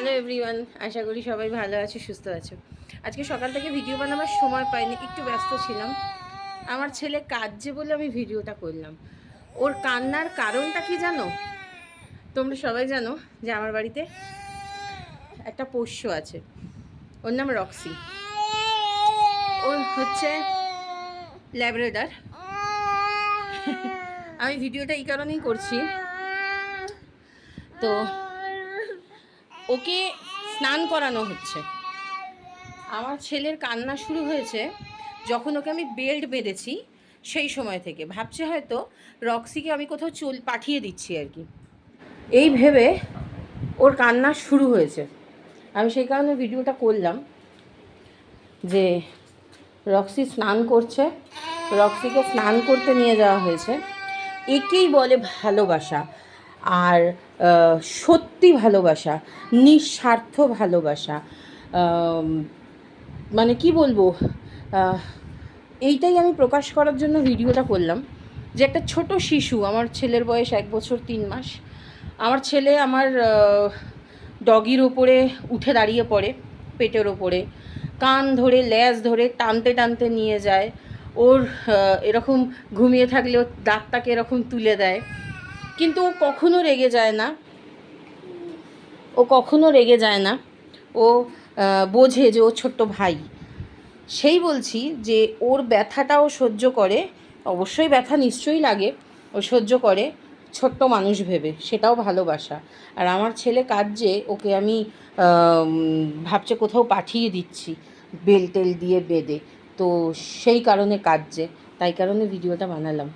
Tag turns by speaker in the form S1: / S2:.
S1: Hello everyone, আশা করি সবাই ভালো আছে, সুস্থ আছে। আজকে সকাল থেকে ভিডিও বানাবার সময় পাইনি, একটু ব্যস্ত ছিলাম। আমার ছেলে কাঁদছে বলে আমি ভিডিওটা করলাম। ওর কান্নার কারণটা কি জানো? তোমরা সবাই জানো যে আমার বাড়িতে একটা পোষ্য আছে, ওর নাম রক্সি। ওর হচ্ছে ল্যাব্রাডর। আমি ভিডিওটা এই কারণেই করছি, তো ওকে স্নান করানো হচ্ছে। আমার ছেলের কান্না শুরু হয়েছে যখন ওকে আমি বেল্ট বেঁধেছি, সেই সময় থেকে ভাবছে হয়তো রক্সিকে আমি কোথাও পাঠিয়ে দিচ্ছি আর কি, এই ভেবে ওর কান্না শুরু হয়েছে। আমি সেই কারণে ভিডিওটা করলাম যে রক্সি স্নান করছে, রক্সিকে স্নান করতে নিয়ে যাওয়া হয়েছে। একেই বলে ভালোবাসা, আর সত্যি ভালোবাসা, নিঃস্বার্থ ভালোবাসা। মানে কি বলবো, এইটাই আমি প্রকাশ করার জন্য ভিডিওটা করলাম যে একটা ছোট শিশু, আমার ছেলের বয়স 1 বছর 3 মাস। আমার ছেলে আমার ডগির ওপরে উঠে দাঁড়িয়ে পড়ে, পেটের ওপরে কান ধরে ল্যাজ ধরে টানতে টানতে নিয়ে যায়। ওর এরকম ঘুমিয়ে থাকলে ওর দাঁতটাকে এরকম তুলে দেয়, কিন্তু ও কখনো রেগে যায় না। ও বোঝে যে ও ছোট্ট ভাই। সেই বলছি যে ওর ব্যথাটাও সহ্য করে, অবশ্যই ব্যথা নিশ্চয়ই লাগে, ও সহ্য করে ছোট্ট মানুষ ভেবে, সেটাও ভালোবাসা। আর আমার ছেলে কাঁদছে, ওকে আমি ভাবছে কোথাও পাঠিয়ে দিচ্ছি বেল টেল দিয়ে বেঁধে, তো সেই কারণে কাঁদছে, তাই কারণে ভিডিওটা বানালাম।